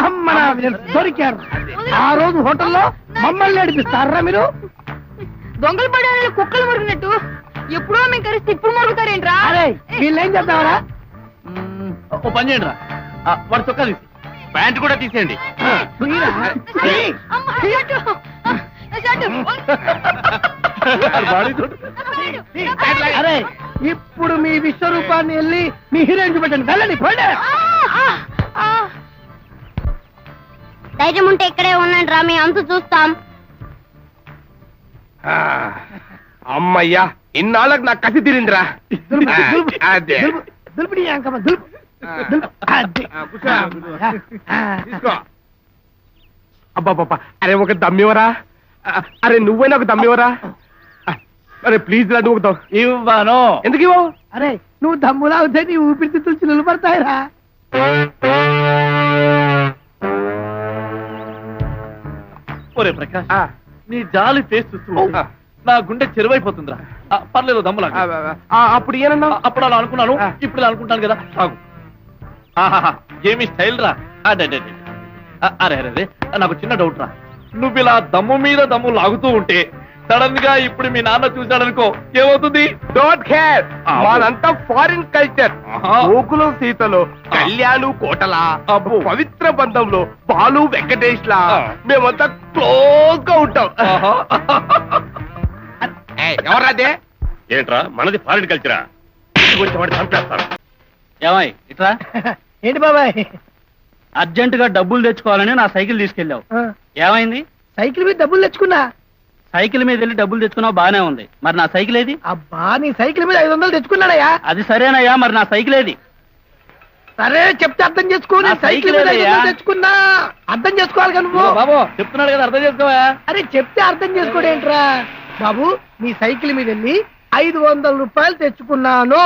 అమ్మ దొరికారు. ఆ రోజు హోటల్లో మమ్మల్ని నడిపిస్తారా మీరు? దొంగలు పడే కుక్కలు మురిగినట్టు ఎప్పుడో మేము కలిస్తే ఇప్పుడు మురుగుతారేంట్రా? అరే వీళ్ళేం చేద్దామరా? ఓ పని చేయండి రా, వాడు చొక్కా తీసి ప్యాంట్ కూడా తీసేయండి. అరే ఇప్పుడు మీ విశ్వరూపాన్ని వెళ్ళి మీ హీరోయిన్ చూపెట్టండి. వెళ్ళండి పోండి. ధైర్యం ఉంటే ఇక్కడే ఉండండి రా, మీ అంతు చూస్తాం. అమ్మయ్యా, ఇన్నాళ్ళకి నాకు కసి తిరిందిరా. అదే దులుపుడి అంకమ్మ, దులుపు. అబ్బాబ్బా, అరే ఒక దమ్మివరా, అరే నువ్వైనా ఒక దమ్మివరా. అరే ప్లీజ్ రా, నువ్వు ఇవ్వను. ఎందుకు ఇవ్వవు? అరే నువ్వు దమ్ములా అవుతే నీ ఊపిరితిత్తులు చిల్లులు పడతాయిరా. ఒరే ప్రకాష్, నీ జాలి ఫేస్ చూస్తూ నా గుండె చెరువైపోతుందిరా. పర్లేదు దమ్ములా. అప్పుడు ఏనన్నా? అప్పుడు అలా అనుకున్నాను, ఇప్పుడు ఇలా అనుకుంటాను కదా. సాగు. ఏమి స్టైల్ రా. అరే అరే, నాకు చిన్న డౌట్ రా. నువ్వు ఇలా దమ్ము మీద దమ్ము లాగుతూ ఉంటే సడన్ గా ఇప్పుడు మీ నాన్న చూశాడనుకో, ఏమవుతుంది? డోంట్ కేర్, మాదంతా ఫారిన్ కల్చర్. గోకులం సీతలో, కళ్యాణు కోటల, పవిత్ర బంధంలో బాలు వెంకటేష్ లా మేమంతా క్లోజ్ గా ఉంటాం. ఎవరాదే? ఏంట్రా, మనది ఫారిన్ కల్చరా? చంపేస్తారు. ఏమాయ్ ఇట్రా. ఏంటి బాబాయ్? అర్జెంట్ గా డబ్బులు తెచ్చుకోవాలని నా సైకిల్ తీసుకెళ్ళావు, ఏమైంది? సైకిల్ మీద డబ్బులు తెచ్చుకున్నా. సైకిల్ మీద వెళ్ళి డబ్బులు తెచ్చుకున్నావు, బానే ఉంది. మరి నా సైకిల్ ఏది? అబ్బా, నీ సైకిల్ మీద 500 తెచ్చుకున్నాడయ్యా. అది సరేనయ్యా, మరి నా సైకిల్ ఏది? సరే చెప్తే అర్థం చేసుకో. నీ సైకిల్ మీద 500 తెచ్చుకున్నా, అర్థం చేసుకోవాలి కదా నువ్వు. బాబు చెప్తున్నాడు కదా, అర్థం చేసుకోవా? అరే చెప్తే అర్థం చేసుకోడేంట్రా బాబు. నీ సైకిల్ మీద వెళ్ళి 500 రూపాయలు తెచ్చుకున్నాను,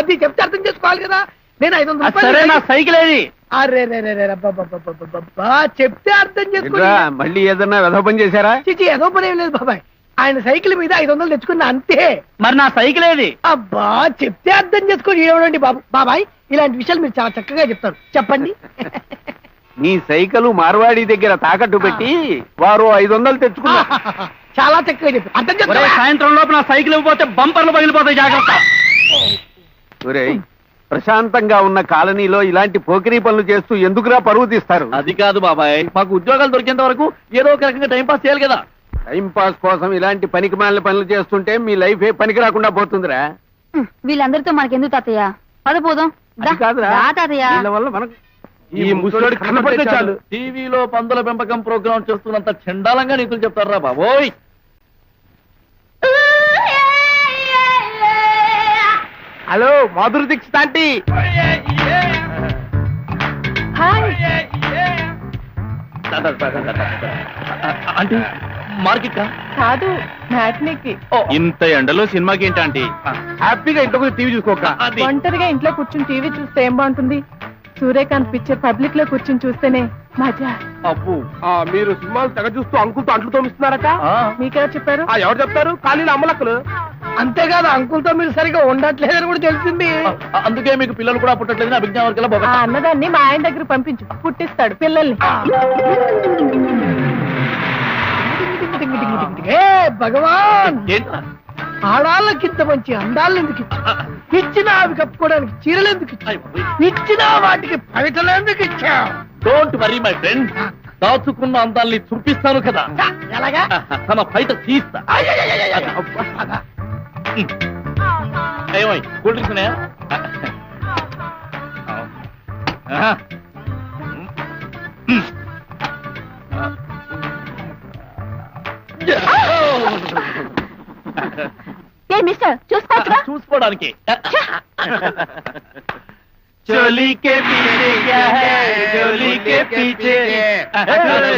అది చెప్తే అర్థం చేసుకోవాలి కదా. నేను 500 రూపాయలు. సరే నా సైకిల్ ఏది? అరే చెప్తే అర్థం చేసుకో. మళ్ళీ ఏదన్నా వెధ పని చేశారా? చిచి ఏదో పని ఏం లేదు బాబాయ్. ఆయన సైకిల్ మీద 500 తెచ్చుకున్నా అంతే. మరి నా సైకిల్ ఏది? అబ్బా చెప్తే అర్థం చేసుకోండి. ఏమండి బాబు బాబాయ్, ఇలాంటి విషయాలు మీరు చాలా చక్కగా చెప్తారు, చెప్పండి. నీ సైకిల్ మార్వాడి దగ్గర తాకట్టు పెట్టి వారు 500 తెచ్చుకున్నా. చాలా చక్కగా చెప్పారు, అర్థం చేసుకో. సాయంత్రం లోపు నా సైకిల్ ఇవ్వకపోతే బంపర్లు పగిలిపోతాయి, జాగ్రత్త. ప్రశాంతంగా ఉన్న కాలనీలో ఇలాంటి పోకిరీ పనులు చేస్తూ ఎందుకురా పరువు తీస్తారు? అది కాదు బాబాయ్, మాకు ఉద్యోగాలు దొరికేంత వరకు ఏదో ఒక రకంగా టైం పాస్ చేయాలి కదా. టైం పాస్ కోసం ఇలాంటి పనికి మాలిన పనులు చేస్తుంటే మీ లైఫ్ ఏ పనికి రాకుండా పోతుందిరా. వీళ్ళందరితో మనకెందుకు తాతయ్య, పదపోదాం. వీళ్ళ వల్ల మనకు ఈ ముసలోడి కనపడితే చాలు. టీవీలో పందుల పెంపకం ప్రోగ్రామ్ చేస్తున్నంత చండాలంగా నీతులు చెప్తారా బాబోయ్. Hello Madhuri Dixit aunty. Aunty market కాదు, మ్యాట్నీకి. ఇంత ఎండలో సినిమాకి ఏంటి ఆంటీ? హ్యాపీగా ఇంట్లో టీవీ చూసుకోక. ఒంటరిగా ఇంట్లో కూర్చుని టీవీ చూస్తే ఏం బాగుంటుంది? సూర్యకాంత్ పిక్చర్ పబ్లిక్ లో కూర్చుని చూస్తేనే మజా. అప్పు, మీరు సినిమాలు తెగ చూస్తూ అంకుల్తో అంట్లు తోమిస్తున్నారట. మీకెవరు చెప్పారు? ఎవరు చెప్తారు? ఖాళీ అమ్మలక్కలు. అంతేకాదు, అంకుల్తో మీరు సరిగా ఉండట్లేదని కూడా తెలిసింది. అందుకే మీకు పిల్లలు కూడా పుట్టట్లేదు. అభిజ్ఞా వర్గంలో ఆ అన్నదాన్ని మా ఆయన దగ్గర పంపించు, పుట్టిస్తాడు పిల్లల్ని. ఏ భగవాన్, ఆడాళ్ళకింత మంచి అందాలను ఎందుకు ఇచ్చిన? అవి కప్పుకోవడానికి చీరలు ఎందుకు ఇచ్చిన? వాటికి పవిటలు ఎందుకు ఇచ్చా? డోంట్ వరీ మై ఫ్రెండ్, దాచుకున్న అందాల్ని చూపిస్తాను కదా. ఎలాగా? తన బయట తీస్తా. ఏమై కూల్ డ్రింక్స్ ఉన్నాయా? ఏ మిస్టర్, చూసుకోవచ్చుగా? చూసుకోవడానికి. चोली के पीछे क्या है, चोली के पीछे,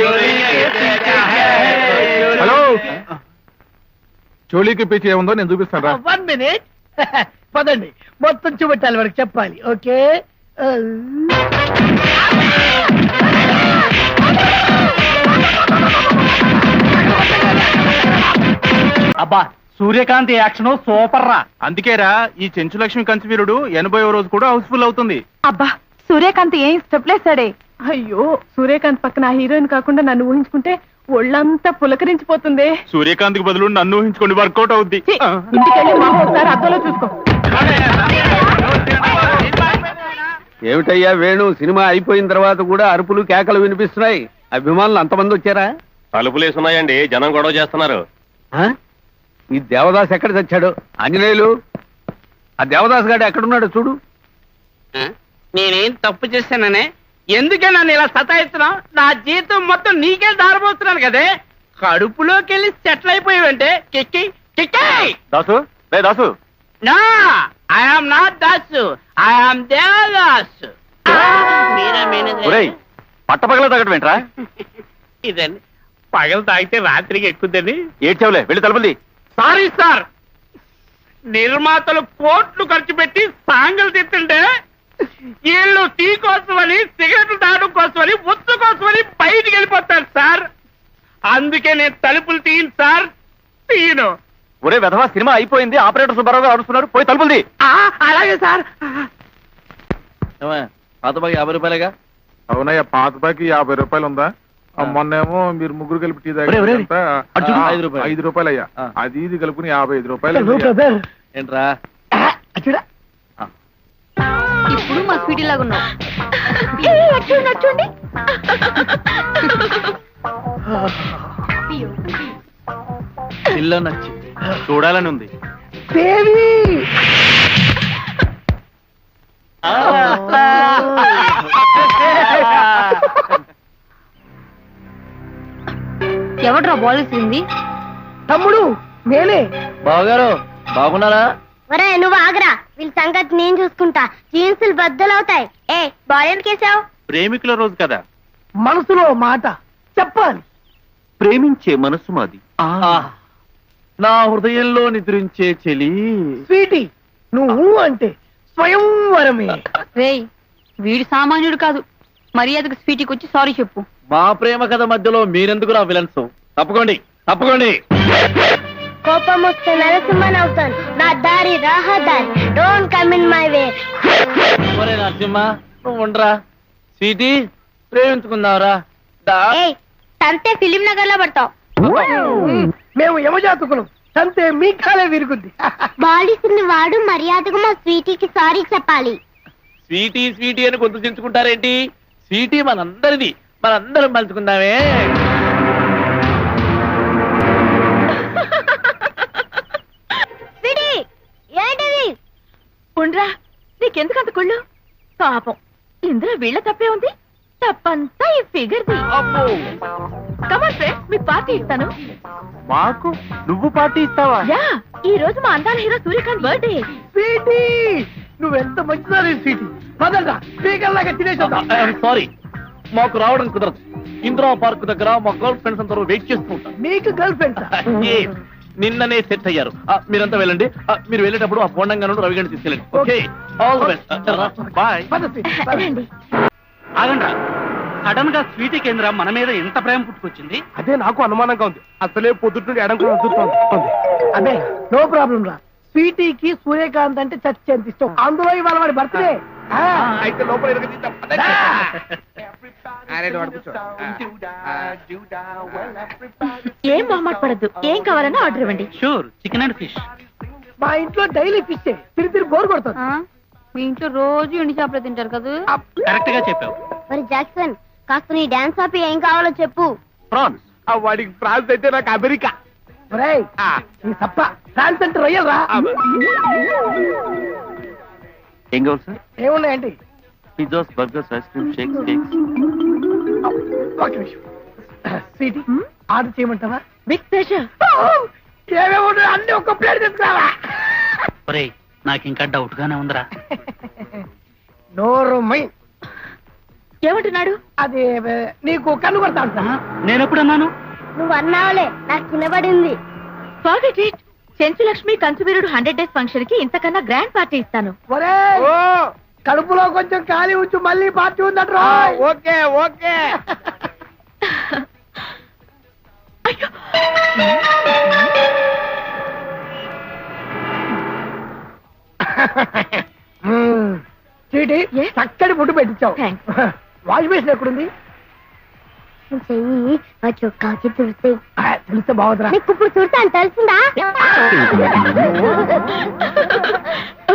चोली के पीछे क्या है? హలో, చోళీకి పీచే ఏముందో నేను చూపిస్తాను. 1 minute. పదండి, మొత్తం చూపెట్టాలి వాడికి, చెప్పాలి. ఓకే. అబ్బా, సూర్యకాంత్ యాక్షన్ సూపర్ రా. అందుకేరా ఈ చెంచులక్ష్మి కంచివీరుడు 80వ రోజు కూడా హౌస్ఫుల్ అవుతుంది. అబ్బా, సూర్యకాంత్ ఏం స్టెప్లేసాడే. అయ్యో సూర్యకాంత్ పక్కన ఆ హీరోయిన్ కాకుండా నన్ను ఊహించుకుంటే ఒళ్ళంతా పులకరించిపోతుంది. సూర్యకాంత్ కి బదులు నన్ను ఊహించుకోండి, వర్కౌట్ అవుద్ది. ఛీ, ఇంటికెళ్ళి మా ఒకసారి అద్దంలో చూసుకో. ఏమిటయ్యా వేణు, సినిమా అయిపోయిన తర్వాత కూడా అరుపులు కేకలు వినిపిస్తున్నాయి. అభిమానులు అంతమంది వచ్చారా? తలుపులేసున్నాయండి, జనం గొడవ చేస్తున్నారు. ఈ దేవదాస్ ఎక్కడ తెచ్చాడు? ఆంజనేయులు, ఆ దేవదాస్ గారు ఎక్కడున్నాడు చూడు. నేనేం తప్పు చేశాననే? ఎందుకే నన్ను ఇలా సతాయిస్తున్నావు? నా జీతం మొత్తం నీకే దారబోతున్నాను కదే. కడుపులోకి వెళ్ళి సెటిల్ అయిపోయావంటే కిక్కి కిక్కి. దాసు, రే దాసు. నా I'm not Dasu, I'm Devadasu. ఒరేయ్, పట్టపగల తగ్గటమేంట్రా? ఇదండి, పగలు తాగితే రాత్రికి ఎక్కుద్దని. ఏడ్చావులే, వెళ్ళి తలుపుంది. సారీ సార్, నిర్మాతలు కోట్లు ఖర్చు పెట్టి సాంగలు తిట్టుంటే వీళ్ళు టీ కోసమని, సిగరెట్లు తాగడం కోసమని, ఉత్తు కోసమని బయటికి వెళ్ళిపోతారు సార్. అందుకే నేను తలుపులు తీయను సార్, తీయను. ఒరే వెధవా, సినిమా అయిపోయింది, ఆపరేటర్ సుబ్బారావు గారు అరుస్తున్నారు, పోయి తలుపుంది. అలాగే సార్. పాత బాగా 50 రూపాయలేగా? అవునయ్యా, పాత బాకి 50 రూపాయలు ఉందా? మొన్నేమో మీరు ముగ్గురు కలిపి టీ ఒరేయ్, ఒరేయ్, అటు చూడు, 5 రూపాయలు. 5 రూపాయలు అయ్యా. ఆ. అది ఇది కలుపుకుని 55 రూపాయలు. ఏంట్రా? ఇప్పుడు మా స్వీటీ లాగా ఉన్నావు. చూడండి. ఇల్లు నచ్చింది, చూడాలని ఉంది. ఎవడ్రా బాల్ వేసింది? తమ్ముడు నేనే. బావగారు బాగున్నారా? ఒరే నువ్వు ఆగరా, వీళ్ళ సంగతి నేను చూసుకుంటా. జీన్సులు బద్దలవుతాయి. ఏ బాల్ ఎందుకేసావు? ప్రేమికుల రోజు కదా, మనసులో మాట చెప్పాలి. ప్రేమించే మనసు మాది. నా హృదయంలో నిద్రించే చెలి స్వీటీ, నువ్వు అంటే స్వయంవరమే. రేయ్, వీడు సామాన్యుడు కాదు. మర్యాదకు స్వీటీకి వచ్చి సారీ చెప్పు. మా ప్రేమ కథ మధ్యలో మీరెందుకు రా విలన్స్? తప్పుకోండి, తప్పుకోండి. కోపం వస్తే నరసింహన్ అవుతాను. నా దారి రహదారి. Don't come in my way. ఒరే నరసింహ, నువ్వు ఉండరా. స్వీటీ, ప్రేమించుకుందావరా? ఏయ్, తంతే ఫిలిం నగర్ లో పడతావు. మేము యమజాతకులం, తంతే మీ కాలే విరుగుద్ది. బాలిసిన వాడు మర్యాదగా మా స్వీటీకి సారీ చెప్పాలి. స్వీటీ స్వీటీ అని గొంతు చించుకుంటారేంటి? స్వీటీ మనందరిది, మనందరం పంచుకుందామే. స్వీటీ, ఏంటిది? ఉండ్రా, నీకెందుకంత కుళ్ళు? పాపం ఇందులో వీళ్ళ తప్పే ఉంది. తప్పంతా ఈ ఫిగర్ది. కమాన్ ఫ్రెండ్స్, మీకు పార్టీ ఇస్తాను. మాకు నువ్వు పార్టీ ఇస్తావా? యా, ఈ రోజు మా అందాల హీరో సూర్యకాంత్ బర్త్డే. స్వీటీ, నువ్వెంత మంచిదాని స్వీటీ. పదరా, స్పీకర్ లాగా తినేసొద్దాం. సారీ, మాకు రావడం కుదరదు. ఇందిరా పార్క్ దగ్గర మా గర్ల్ ఫ్రెండ్స్ అందరూ వెయిట్ చేస్తూ ఉంటారు. నీకు గర్ల్ ఫ్రెండ్స్? నిన్ననే సెట్ అయ్యారు. మీరంతా వెళ్ళండి. మీరు వెళ్ళేటప్పుడు ఆ పోండంగా నుండి రవిగండి తీసుకెళ్ళండి. Okay, all the best. Bye. రండి. ఆగండ్రా, సడన్ గా స్వీటీ కేంద్ర మన మీద ఎంత ప్రేమ పుట్టుకొచ్చింది? అదే నాకు అనుమానంగా ఉంది. అసలే పొద్దుటి ఎడంకు అదే నో ప్రాబ్లం రా. స్వీటీకి సూర్యకాంత్ అంటే చచ్చేంత ఇష్టం. అందులో ఇవాళ వాడి బర్త్డే. అయితే లోపల ఏం మొహమాట పడద్దు. ఏం కావాలన్నా ఆర్డర్ ఇవ్వండి. Sure, chicken and fish. మా ఇంట్లో డైలీ ఫిష్ తిరిగి తిరిగి బోర్ కొడుతుంది. ఆ? మీ ఇంట్లో రోజు ఎండి చేపలు తింటారు కదా? కరెక్ట్ గా చెప్పావు. మరి జాక్సన్, కాస్త నీ డాన్స్ ఆపి ఏం కావాలో చెప్పు. ప్రాన్స్. వాడికి ఫ్రాన్స్ అయితే నాకు అమెరికా. ఒరేయ్, ఈ తప్ప ఫ్రాన్స్ అంటే రొయ్యలు రా. ఏం కావాలి సార్? ఏమున్నాయండి? Pizzas, burgers, ice cream, shakes, cakes. ఒక నిమిషం. స్వీటీ, ఆర్డర్ చేయమంటావా? Big pressure. ఏమేమి ఉన్నాయి అన్ని ఒక్క ప్లేట్ తీసుకురావా. ఒరేయ్, నాకు ఇంకా డౌట్ గానే ఉందిరా. నోరు మై. ఏమంటున్నాడు? అది నీకు కన్ను కొడతా ఉంటా. నేను ఎప్పుడన్నాను? నువ్వు అన్నావులే, నాకు వినబడింది. Forget it. Chenchulakshmi కంచువీరుడు 100 days function కి ఇంతకన్నా గ్రాండ్ పార్టీ ఇస్తాను. ఒరేయ్, కడుపులో కొంచెం ఖాళీ ఉంచు, మళ్ళీ పార్టీ ఉందట్రా. Okay okay. అయ్యో, చీటి చక్కటి ఫుడ్ పెట్టించావు. Thanks. వాష్ బేసిన్ ఎక్కడుంది? చెయ్యి ఆ చొక్కాకి తుడితే తెలిస్తే బాగుందిరా. నీకు ఇప్పుడు తుడతాను తెలిసిందా?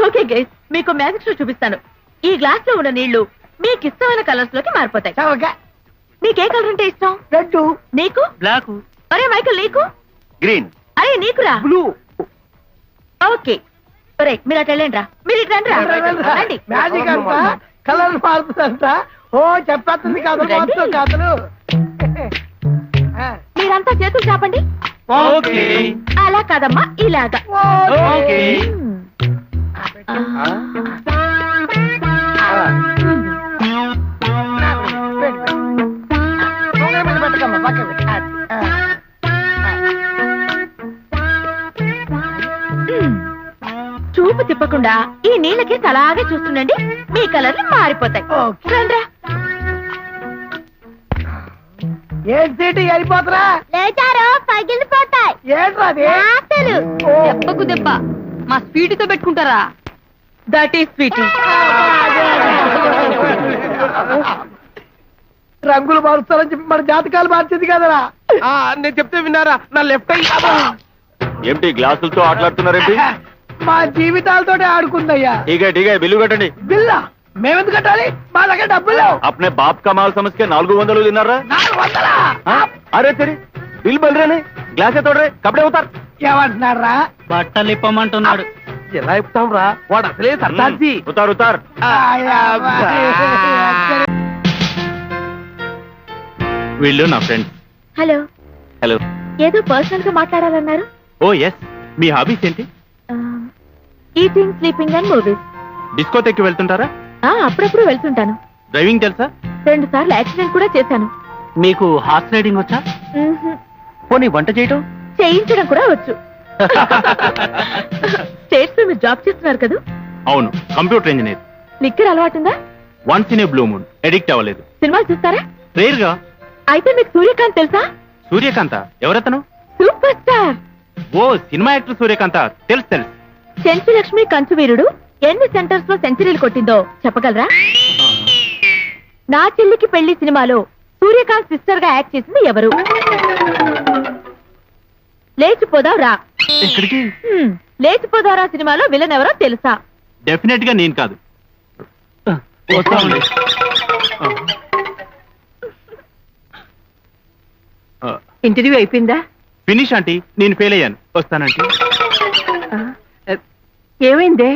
ఓకే గైస్, మీకు మ్యాజిక్ షో చూపిస్తాను. ఈ గ్లాస్ లో ఉన్న నీళ్లు మీకు ఇష్టమైన కలర్స్ లోకి మారిపోతాయి. నీకే కలర్ అంటే ఇష్టం? రెడ్. నీకు? బ్లాక్. అరే మైకల్ నీకు? గ్రీన్. అరే నీకురా? బ్లూ. ఓకే ఒరే మీరు అటు వెళ్ళండి రా. మీరు ఇటు రండి రా. రండి. మ్యాజిక్ అంట, కలర్ మారుతుందంట. ఓ చెప్పేస్తుంది కథలు మొత్తం కథలు. మీరంతా చేతులు చాపండి. ఓకే. అలా కాదమ్మా, ఇలాగా. ఓకే. చూపు తిప్పకుండా ఈ నీళ్ళకి అలాగే చూస్తుండండి, మీ కలర్లు మారిపోతాయి. రండ్రా. ఏం సీటు వెళ్ళిపోతురా? లేచారు పగిలిపోతాయి. ఏంట్రా అది? ఆశలు. దెబ్బకు దెబ్బ మా స్వీట్ తో పెట్టుకుంటారా? That is sweet. రంగులు మారుస్తారని చెప్పి మన జాతకాలు మార్చింది కదరా. నేను చెప్తే విన్నారా? నా లెఫ్ట్ అయ్యి ఏమిటి గ్లాసులతో ఆటలాడుతున్నారేంటి? మా జీవితాలతోటే ఆడుకుందయ్యా. ఠీకే బిల్లు కట్టండి. బిల్లా మేమెందుకు కట్టాలి? మా దగ్గర డబ్బులు లేవు. अपने बाप का माल समझ के 400 తిన్నారా? 400? अरे तेरी बिल बन रहे नहीं, ग्लास तोड़ रहे, कपड़े उतार. ఏమంటున్నారా? బట్టలు ఇప్పమంటున్నాడు. ఎలా ఇప్పుతాం రా? వాడు అసలే సర్దార్జీ. उतार. వీళ్ళు నా ఫ్రెండ్స్. హలో. హలో. ఏదో పర్సనల్ గా మాట్లాడాలన్నారు. ఓ ఎస్, మీ హాబీస్ ఏంటి? Eating, sleeping and movies. డిస్కోటెక్కి వెళ్తుంటారా? అప్పుడప్పుడు వెళ్తుంటాను. డ్రైవింగ్ తెలుసా? 2 సార్లు యాక్సిడెంట్ కూడా చేశాను. మీకు హార్స్ రైడింగ్ వచ్చా? మ్మ్హ్మ్. పోనీ వంట చేయటం? చేయించడం కూడా వచ్చు. స్టేట్స్ లో మీరు జాబ్ చేస్తున్నారు కదా? అవును, కంప్యూటర్ ఇంజనీర్. లిక్కర్ అలవాటుందా? Once in a blue moon, addict అవ్వలేదు. సినిమాలు చూస్తారా? రేర్ గా. అయితే మీకు సూర్యకాంత్ తెలుసా? సూర్యకాంత ఎవరతను? Super star. ఓ సినిమా యాక్టర్ సూర్యకాంత, తెలుసు. చెంచు లక్ష్మి కంచు వీరుడు ఎన్ని సెంటర్స్ లో సెంచరీలు కొట్టిందో చెప్పగలరా? నా చెల్లికి పెళ్లి సినిమాలో సూర్యకాంత్ సిస్టర్ గా యాక్ట్ చేసింది ఎవరు? లేచిపోదావురా. ఎక్కడికి? లేచిపోదావురా సినిమాలో విలన్ ఎవరో తెలుసా? డెఫినెట్ గా నేను కాదు. ఇంటర్వ్యూ అయిపోయిందా? ఫినిష్ ఆంటీ, నేను ఫెయిల్ అయ్యాను. వస్తానంటీ. ఏమైందే?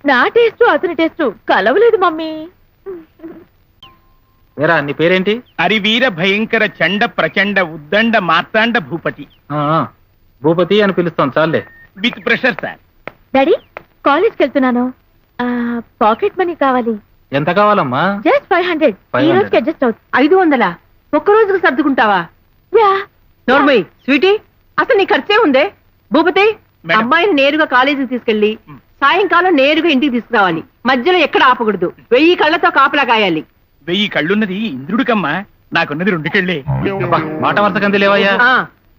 నా టేస్ట్ అతని టేస్ట్ కలవలేదు మమ్మీ. ఏరా నీ పేరేంటి? హరివీర భయంకర చండ ప్రచండ ఉద్దండ మార్తాండ భూపతి. భూపతి అని పిలుస్తాం చాలే. With pressure sir. డాడీ కాలేజ్కి వెళ్తున్నాను. పాకెట్ మనీ కావాలి. ఎంత కావాలమ్మా? జస్ట్ 500. ఈ రోజుకి అడ్జస్ట్ అవుతుంది. 500 ఒక్క రోజుకు సర్దుకుంటావా? యా. నోర్మయ్ స్వీటీ, అసలు నీ ఖర్చే ఉందే? భూపతి, మేడం. అమ్మాయిని నేరుగా కాలేజీకి తీసుకెళ్లి సాయంకాలం నేరుగా ఇంటికి తీసుకురావాలి. మధ్యలో ఎక్కడ ఆపకూడదు. 1000 కళ్ళతో కాపలా కాయాలి. 1000 కళ్ళున్నది ఇంద్రుడికమ్మా, నాకున్నది 2 కళ్ళే. మాట వరుస కంది లేవయ్యా.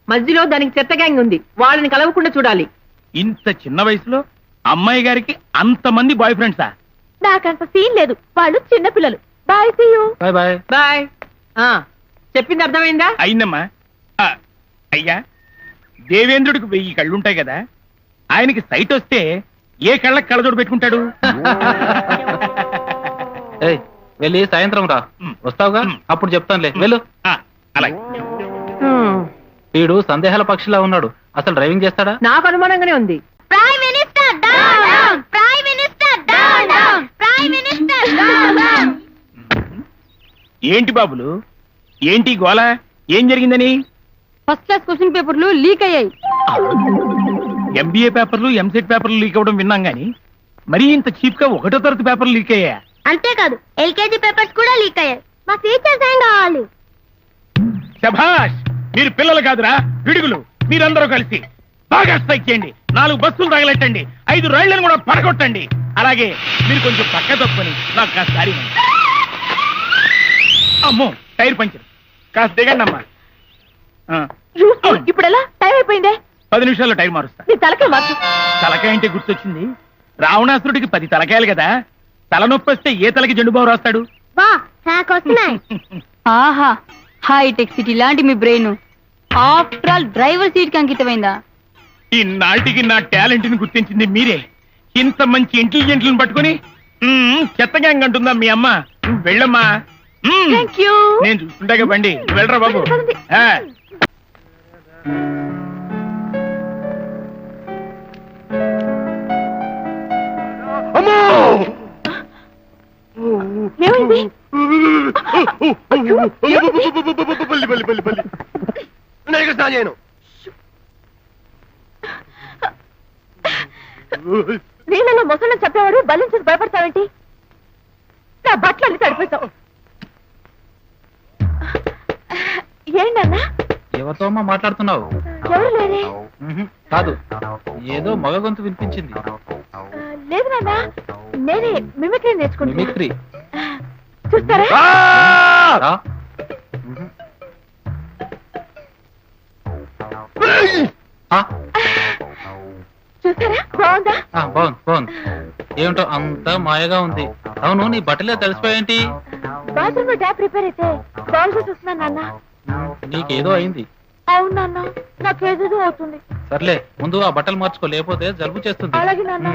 మధ్యలో దానికి చెత్త గ్యాంగ్ ఉంది, వాళ్ళని కలవకుండా చూడాలి. ఇంత చిన్న వయసులో అమ్మాయి గారికి అంతమంది బాయ్ ఫ్రెండ్సా? నాకంత సీన్ లేదు, వాళ్ళు చిన్న పిల్లలు. Bye, see you. Bye bye. Bye. చెప్పింది అర్థమైందా? అయిందమ్మా. అయ్యా, దేవేంద్రుడికి 1000 కళ్ళుంటాయి కదా, ఆయనకి సైట్ వస్తే ఏ కళ్ళకి కళ్ళజోడు పెట్టుకుంటాడు? ఏయ్ వెళ్ళి సాయంత్రం రా. వస్తావుగా? అప్పుడు చెప్తానులే, వెళ్ళు. అలాగే. వీడు సందేహాల పక్షిలా ఉన్నాడు. అసలు డ్రైవింగ్ చేస్తాడా? నాకు అనుమానంగానే ఉంది. Prime minister down down, prime minister down down, prime minister down down. ఏంటి బాబులు, ఏంటి గోల? ఏం జరిగిందని? ఫస్ట్ క్లాస్ క్వశ్చన్ పేపర్లు లీక్ అయ్యాయి. ఎంబీఏ పేపర్లు, ఎంసెట్ పేపర్లు లీక్ అవ్వడం విన్నాం గానీ మరీ ఇంత చీప్ గా 1వ తరగతి పేపర్లు లీక్ అయ్యా? అంతేకాదు ఎల్కేజీ పేపర్స్ కూడా లీక్ అయ్యాయి. మా టీచర్స్ ఏం కావాలి? శభాష్, మీరు పిల్లలు కాదురా పిడుగులు. మీరందరూ కలిసి బాగా స్ట్రైక్ చేయండి. 4 బస్సులు తగలెట్టండి, 5 రైళ్లను కూడా పడగొట్టండి. అలాగే మీరు కొంచెం పక్క తప్పుకొని నాకు కాస్త దారి ఇవ్వండి. అమ్మో, టైర్ పంచర్. కాస్త దిగండి అమ్మా. ఇప్పుడు ఎలా? టైం అయిపోయిందే. 10 నిమిషాల్లో టైర్ మారుస్తా. నీ తలకే మార్చు. తలకాయ అంటే గుర్తొచ్చింది, రావణాసురుడికి 10 తలకాయలు కదా. తలనొప్పి వస్తే ఏ తలకి జెండుబాబు రాస్తాడు? వా నాకు వస్తున్నాయి. ఆహా హైటెక్ సిటీ లాంటి మీ brain after all driver seat కి అంకితమైందా? ఈ నాటికి నా టాలెంట్ ని గుర్తించింది మీరే. ఇంత మంచి ఇంటెలిజెంట్లను పట్టుకొని చెత్త గ్యాంగ్ అంటుందా మీ అమ్మ? వెళ్ళమ్మా. Thank you. నేను చూస్తుంటాగా బండి, వెళ్ళరా బాబు. ఆ. ఏమైంది? నీళ్ళలో మొసళ్ళని చెప్పేవాడు బలించి భయపడతావేంటి? నా బట్టలు అన్ని తడిపోతావు. ఏంటన్నా? ఎవరితో అమ్మా మాట్లాడుతున్నావు? ఎవరు లేరే? కాదు, ఏదో మగ గొంతు వినిపించింది. లేదు నాన్న, నేనే మిమిక్రీ నేర్చుకుంటున్నా. మిమిక్రీ చూస్తారా? రా. ఆ, చూస్తారా? బాగుందా? బాగుంది బాగుంది. ఏమిటో అంతా మాయగా ఉంది. అవును, నీ బట్టలే తడిసిపోయేంటి? బాత్రూమ్ లో ట్యాప్ రిపేర్ అయితే బాగుగా చూస్తున్నాను నాన్న. నీకేదో అయింది. అవును నాన్న, నాకేదో అవుతుంది. సర్లే, ముందు ఆ బట్టలు మార్చుకో, లేకపోతే జలుబు చేస్తుంది. అలాగే నాన్న.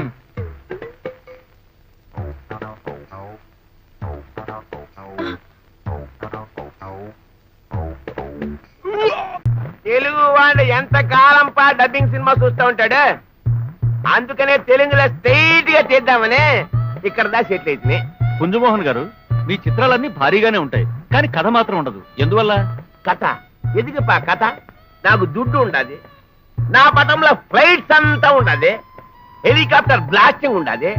తెలుగు వాడు ఎంత కాలం డబ్బింగ్ సినిమా చూస్తూ ఉంటాడు. అందుకనే తెలుగులో స్ట్రైట్ గా తీద్దామని ఇక్కడ దా సెటిల్ అవుతుంది. పుంజమోహన్ గారు, మీ చిత్రాలన్నీ భారీగానే ఉంటాయి, కానీ కథ మాత్రం ఉండదు. ఎందువల్ల? కథ ఎదిగిపా కథ. నాకు దుడ్డు ఉండదు, నా పటంలో ఫ్లైట్స్ అంతా ఉండదు, హెలికాప్టర్ బ్లాస్టింగ్ ఉండదు,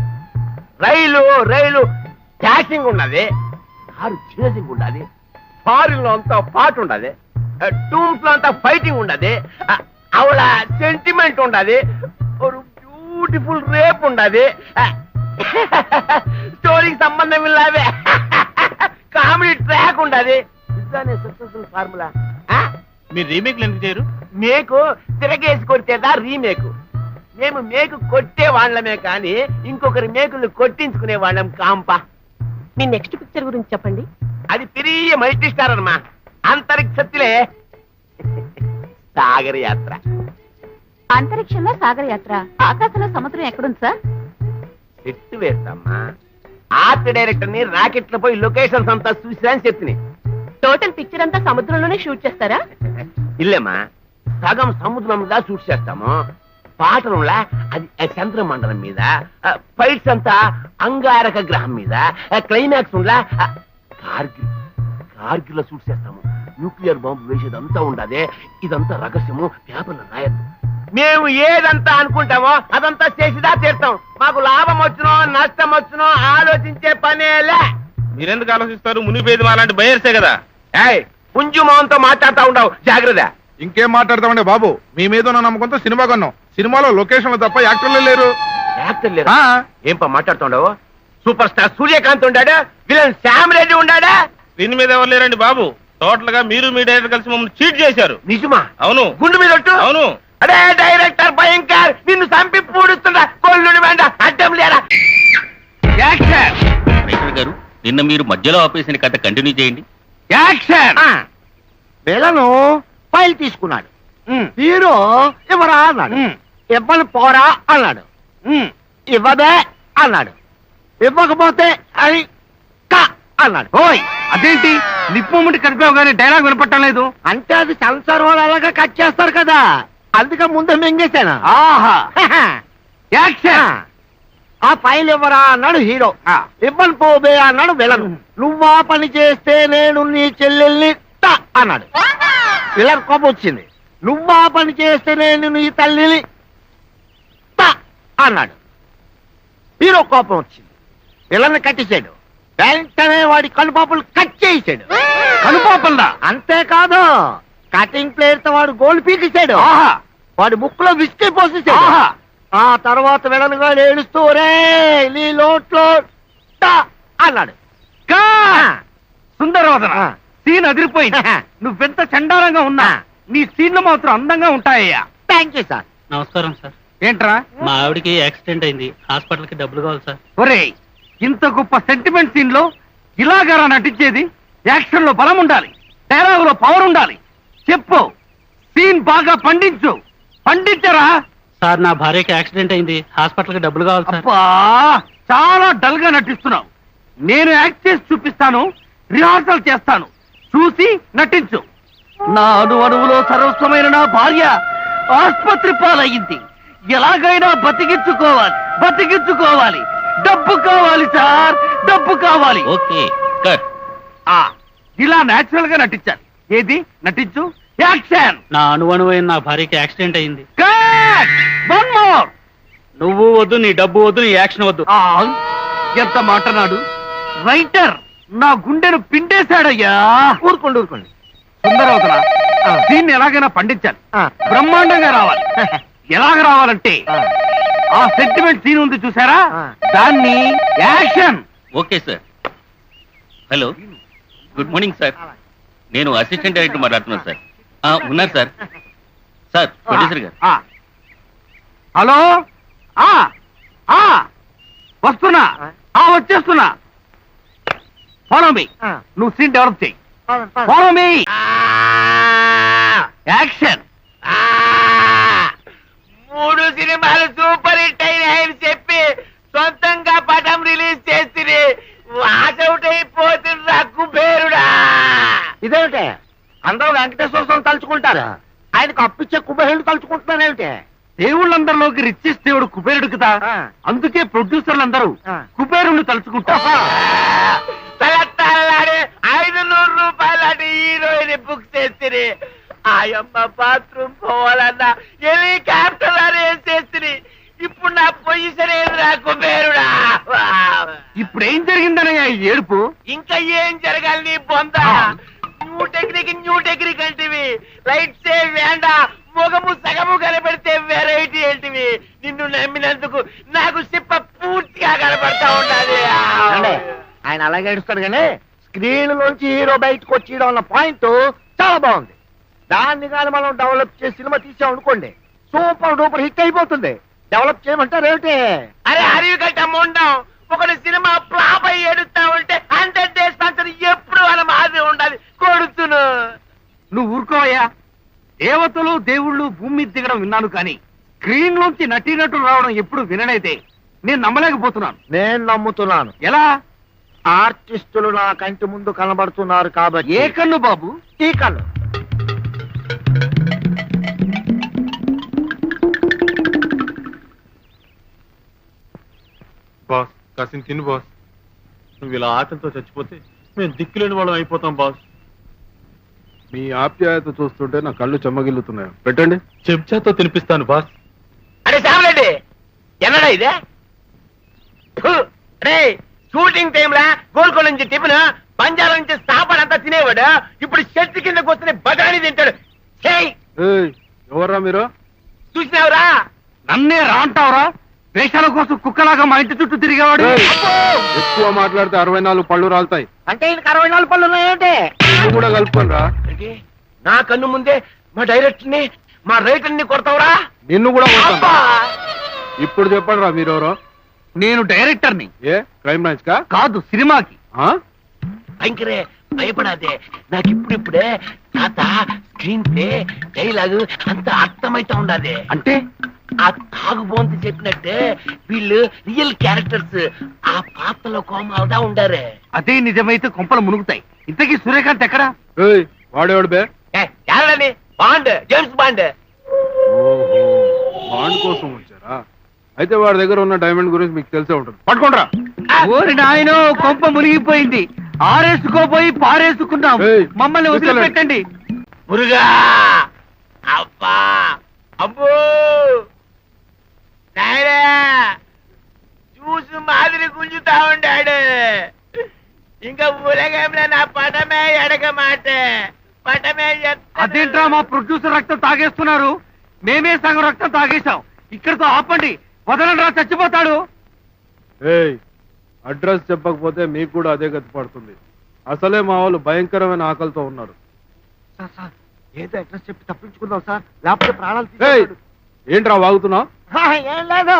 రైలు క్యాషింగ్ ఉండదు, కారు చేసింగ్ ఉండదు, ఫారిన్ లో అంతా పాట ఉండదు, టూమ్స్ లో అంతా ఫైటింగ్ ఉండదు, అవళ సెంటిమెంట్ ఉండదు, ఒక బ్యూటిఫుల్ రేప్ ఉండదు, స్టోరీకి సంబంధం ఇల్లావే కామెడీ ట్రాక్ ఉండదు. ఇదానే సక్సెస్ఫుల్ ఫార్ములా. మీరు రీమేక్లు ఎందుకు చేయరు? మేకు తిరగేసి కొడితేదా రీమేకు. మేము మేకు కొట్టే వాళ్ళమే కానీ ఇంకొకరి మేకులు కొట్టించుకునే వాళ్ళం కాంపా. మీ నెక్స్ట్ పిక్చర్ గురించి చెప్పండి. అది పెరియ మల్టీ స్టార్ అమ్మా. అంతరిక్షత్తిలే సాగర యాత్ర. అంతరిక్షంలో సాగర యాత్ర, ఆకాశంలో సముద్రం ఎక్కడుంది సార్? చెట్టు వేస్తామ్మా. ఆర్ట్ డైరెక్టర్ ని రాకెట్లు పోయి లొకేషన్స్ అంతా చూసిరా అని చెప్పినాయి. టోటల్ పిక్చర్ అంతా సముద్రంలోనే షూట్ చేస్తారా? ఇల్లేమ్మా, సగం సముద్రంలా షూట్ చేస్తాము. పాటలంలా అది చంద్రమండలం మీద, ఫైట్స్ అంతా అంగారక గ్రహం మీద, క్లైమాక్స్ ఉండా కార్గిల్ లో షూట్ చేస్తాము. న్యూక్లియర్ బాంబు వేసేదంతా ఉండదే. ఇదంతా రహస్యము, పేపర్లు రాయద్దు. మేము ఏదంతా అనుకుంటామో అదంతా చేసిదా తీరుతాం. మాకు లాభం వచ్చునో నష్టం వచ్చునో ఆలోచించే పనేలే. మీరెందుకు ఆలోచిస్తారు? మునిపేది అలాంటి బయర్సే కదా. పుంజు మోహన్తో మాట్లాడుతూ ఉండవు, జాగ్రత్త. ఇంకేం మాట్లాడతామండి బాబు, మీ మీద ఉన్న నమ్మకంతో సినిమా కొన్నాం. సినిమాలో లొకేషన్లు తప్ప యాక్టర్లు లేరు. యాక్టర్ లేరా? ఏం మాట్లాడుతుండవు? సూపర్ స్టార్ సూర్యకాంత్ ఉండాడా, విలన్ శ్యామ్ రెడ్డి ఉండాడా? దీని మీద ఎవరు లేరండి బాబు. టోటల్ గా మీరు మీ డైరెక్టర్ కలిసి మమ్మల్ని చీట్ చేశారు. నిజమా? అవును. గుండు మీద ఒట్టు? అవును. అదే డైరెక్టర్ భయంకర్, నిన్ను చంపి పూడుతుండా, కొల్లుని వెంట అడ్డం లేరా? యాక్షన్ రైటర్ గారు, నిన్న మీరు మధ్యలో ఆపేసిన కథ కంటిన్యూ చేయండి. యాక్షన్. పిల్లను ఫైల్ తీసుకున్నాడు. హీరో ఇవ్వరా అన్నాడు. ఇవ్వను పోరా అన్నాడు. ఇవ్వదే అన్నాడు. ఇవ్వకపోతే అది అన్నాడు. ఓయ్, అదేంటి నిప్పుముంటి కలిపావు కానీ డైలాగ్ వినపట్టం లేదు. అంటే అది సెన్సార్ వాళ్ళు అలాగా కట్ చేస్తారు కదా, అందుకే ముందే మింగేశాను. ఆహా. యాక్షన్. ఆ ఫైల్ ఇవ్వరా అన్నాడు హీరో. ఇవ్వను పోబే అన్నాడు విలన్. నువ్వా పని చేస్తే నేను నీ చెల్లెల్ని తా అన్నాడు. విలన్ కోపం వచ్చింది. నువ్వా పని చేస్తే నేను నీ తల్లిని తా అన్నాడు. హీరో కోపం వచ్చింది. విలన్ కట్టేశాడు. వెంటనే వాడి కనుపాపలు కట్ చేసాడు. కనుపాపల్లా? అంతేకాదు, కటింగ్ ప్లేయర్ తో వాడు గోల్ పీకేశాడు. వాడి ముక్కులో విస్కీ పోసేసాడు. ఆ తర్వాత విలన్గా ఏడుస్తూ రే నీ లోట్లో తా అన్నాడు. సుందరవదన, సీన్ అదిరిపోయింది. నువ్వెంత చండాలంగా ఉన్నా నీ సీన్లు మాత్రం అందంగా ఉంటాయ్యా. Thank you sir. నమస్కారం సార్. ఏంట్రా? మా ఆవిడకి యాక్సిడెంట్ అయింది, హాస్పిటల్ కి డబ్బులు కావాలి సార్. ఒరేయ్, ఇంత గొప్ప సెంటిమెంట్ సీన్ లో ఇలాగరా నటించేది? యాక్షన్ లో బలం ఉండాలి, డైలాగ్ లో పవర్ ఉండాలి. చెప్పు, సీన్ బాగా పండించు. పండించరా? సార్ నా భార్యకి యాక్సిడెంట్ అయింది, హాస్పిటల్ కి డబ్బులు కావాలి సార్. అబ్బా, చాలా డల్ గా నటిస్తున్నావు. నేను యాక్ట్ చేసి చూపిస్తాను, రిహార్సల్ చేస్తాను, చూసి నటించు. నా అణువులో సర్వస్వమైన నా భార్య ఆసుపత్రి పాలయ్యింది. ఎలాగైనా బతికించుకోవాలి. డబ్బు కావాలి సార్, డబ్బు కావాలి. Okay cut. ఇలా నేచురల్ గా నటించాలి. ఏది నటించు. యాక్షన్. నా అణువైన నా భార్యకి యాక్సిడెంట్ అయింది. కట్. One more. నువ్వు వద్దు, నీ డబ్బు వద్దు, నీ యాక్షన్ వద్దు. ఎంత మాటనాడు రైటర్. నా గుండెను పిండేశాడయ్యా. ఊరుకోండి. సుందరవతన దీన్ని ఎలాగైనా పండించాలి, బ్రహ్మాండంగా రావాలి. ఎలాగ రావాలంటే ఆ సెంటిమెంట్ సీన్ ఉంది చూసారా, దాన్ని action. Okay sir. Hello, good morning sir. నేను అసిస్టెంట్ డైరెక్టర్ మాట్లాడుతున్నాను సార్. ఉన్నారు సార్. సార్, ప్రొడ్యూసర్ గారు. హలో, వస్తున్నా, వచ్చేస్తున్నా. Follow me. నువ్వు సీన్ డెవలప్ చేయి. Follow me. యాక్షన్. 3 సినిమాలు సూపర్ హిట్ అయినాయని చెప్పి సొంతంగా పటం రిలీజ్ చేసి వాసౌట్ అయిపోతున్నా కుబేరుడా. ఇదేమిటే, అందరూ వెంకటేశ్వర స్వామి తలుచుకుంటారు, ఆయనకు అప్పిచ్చే కుబేరుడు తలుచుకుంటున్నారేమిటే? దేవుళ్ళందరిలోకి రిచెస్ట్ దేవుడు కుబేరుడు కదా, అందుకే ప్రొడ్యూసర్లందరూ కుబేరుణ్ణి తలుచుకుంటారు. 500 రూపాయలు హీరోయిన్ బుక్ చేసి ఆయమ్మ బాత్రూమ్ పోవాలన్నా హెలికాప్టర్ వేసేసి ఇప్పుడు నా పొజిషన్ ఏదిరా కుబేరుడా. ఇప్పుడు ఏం జరిగిందనయ్యా ఈ ఏడుపు? ఇంకా ఏం జరగాలి నీ బొంద? న్యూ టెక్నిక్ అంటివి. లైట్స్ ఏ వేండా, మొగము సగము కనబడితే వెరైటీ ఏంటివి? నిన్ను నమ్మినందుకు నాకు సిప్ప పూర్తిగా కనబడతా ఉండాలి. ఆయన అలాగే ఏడుస్తాడు కానీ స్క్రీన్ లోంచి హీరో బయటకు వచ్చేయడం అన్న పాయింట్ చాలా బాగుంది. దాన్ని కానీ మనం డెవలప్ చేసి సినిమా తీసామనుకోండి, సూపర్ డూపర్ హిట్ అయిపోతుంది. డెవలప్ చేయమంటారు ఏమిటి? అరే అరివి గట్ట ముండం. ఒకటి సినిమా ఫ్లాప్ అయ్యి ఏడుస్తా ఉంటే 100 days పంచర్ ఎప్పుడు మన మాదిరి ఉండాలి. కొడుతును. నువ్వు ఊరుకోవయ్యా. దేవతలు దేవుళ్ళు భూమి మీద దిగడం విన్నాను కానీ స్క్రీన్ లోంచి నటీనటులు రావడం ఎప్పుడు వినలేదే. నేను నమ్మలేకపోతున్నాను. నేను నమ్ముతున్నాను. ఎలా? ఆర్టిస్టులు నా కంటి ముందు కనబడుతున్నారు కాబట్టి. ఏ కన్ను బాబు? ఈ కన్ను. బాస్ కాసిన తిను బాస్. నువ్వు ఇలా ఆకలితో చచ్చిపోతే మేము దిక్కులేని వాళ్ళం అయిపోతాం బాస్. మీ ఆప్యాయత చూస్తుంటే నా కళ్ళు చెమ్మగిల్లుతున్నాయి. పెట్టండి. చెంచాతో తినిపిస్తాను బాస్. అరే శ్యామరెడ్డి, ఎన్నడా ఇదే? రే, షూటింగ్ టైంలా గోల్కొండ నుంచి టిఫిన్, బంజారా నుంచి సాపాడంతా తినేవాడు ఇప్పుడు షర్ట్ కింద కూర్చొని బఠానీ తింటాడు. ఎవర్రా మీరు? చూసినావురా? నన్నే రా అంటావురా? వేషాల కోసం కుక్కలాగా మా ఇంటి చుట్టూ తిరిగేవాడు. ఎక్కువ మాట్లాడితే 64 పళ్ళు రాలుతాయి. అంటే ఈయనకి 64 పళ్ళు ఉన్నాయంటే నువ్వు కూడా కలుపుకొని రా. నా కన్ను ముందే మా డైరెక్టర్ ని, మా రైటర్ ని కొడతావురా? నిన్ను కూడా కొడతాను. ఇప్పుడు చెప్పండి రా మీరెవరో. నేను డైరెక్టర్ని. ఏ క్రైమ్ బ్రాంచ్ కా? కాదు, సినిమాకి. భయంకరే, భయపడాదే. నాకు ఇప్పుడిప్పుడే తాత స్క్రీన్ ప్లే డైలాగు అంత అర్థమైతా ఉండాలి. అంటే ఆ తాగుబోంతి చెప్పినట్టే వీళ్ళు రియల్ క్యారెక్టర్స్ ఆ పాత్రలో కోమాలుగా ఉండారే. అదే నిజమైతే కొంపలు మునుగుతాయి. ఇంతకీ సూర్యకాంత్ ఎక్కడా? వాడేవాడు బే? ఎవరని? Bond, James bond. బాండ్ కోసం వచ్చారా? అయితే వాడి దగ్గర ఉన్న డైమండ్ గురించి మీకు తెలిసే ఉంటుంది. పట్టుకోండిరా. ఓరి నాయనో, కొంప మునిగిపోయింది. ఆరేసుకోపోయి పారేసుకున్నాం. మమ్మల్ని వదిలిపెట్టండి. మురుగా, అబ్బా, అబ్బో, నాయనా చూసు మాదిరి గుంజుతా ఉండాడు. ఇంకా ఊరగంలో నా పటమే ఎడగ మాట, పటమే. అదేంట్రా, మా ప్రొడ్యూసర్ రక్తం తాగేస్తున్నారు. మేమే సగం రక్తం తాగేశాం. ఇక్కడితో ఆపండి, వదలండి రా, చచ్చిపోతాడు. అడ్రస్ చెప్పకపోతే మీకు కూడా అదే గతి పడుతుంది. అసలే మా వాళ్ళు భయంకరమైన ఆకలితో ఉన్నారు. ఏదో అడ్రస్ చెప్పి తప్పించుకుందాం సార్, లేకపోతే ప్రాణాలు. ఏంట్రా వాగుతున్నావు? ఏం లేదు,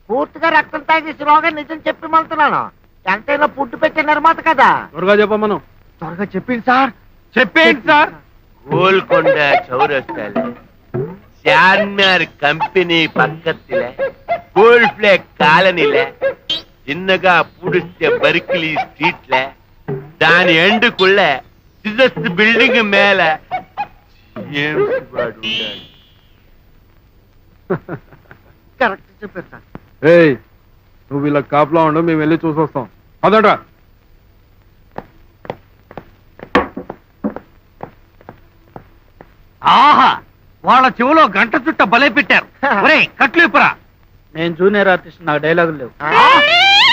పూర్తిగా రక్తం తాగేసి రోగం నిజం చెప్పి మంతున్నాను. ఎంతైనా పుట్టు పెట్టే నిర్మాత కదా. త్వరగా చెప్పమను. త్వరగా చెప్పింది సార్. చెప్పేయండి సార్. గోల్కొండ చౌరస్తాలే, చార్మినార్ కంపెనీ పక్కத்தில, గోల్డ్ ఫ్లేక్ కాలనీలే, చిన్నగా పుడిస్తే బర్కిలీ స్ట్రీట్ల, దాని ఎండుకుள்ள సిజస్ బిల్డింగ్ మేల జేమ్స్ బాండ్ ఉండాలి. కరెక్ట్ చెప్పారు సార్. ఏయ్, నువ్వు ఇలా కాపులా ఉండు, మేము వెళ్ళి చూసొస్తాం. అదట ఆహా, వాళ్ళ చెవులో గంట చుట్ట బలే పెట్టారు. ఒరేయ్, కట్లు ఇప్పురా. నేను జూనియర్ ఆర్టిస్ట్, నాకు డైలాగులు లేవు.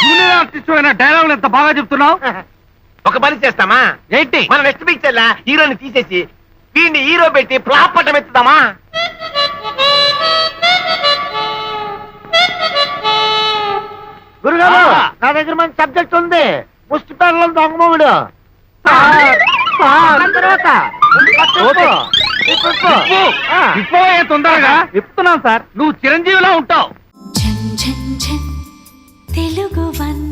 జూనియర్ ఆర్టిస్ట్ అయిన డైలాగులు ఎంత బాగా చెప్తున్నావు. ఒక పని చేస్తామా? ఏంటి? మన నెక్స్ట్ పిక్చర్ లా హీరోని తీసేసి వీడిని హీరో పెట్టి ఫ్లాప్ పట్టం ఎత్తుదామా? గురుగారు, నా దగ్గర మంచి సబ్జెక్ట్ ఉంది. ముష్టి పేర్ల దొంగమోగుడు. ఇప్పుడే తొందరగా చెప్తున్నాను సార్. నువ్వు చిరంజీవిలా ఉంటావు. తెలుగు వన్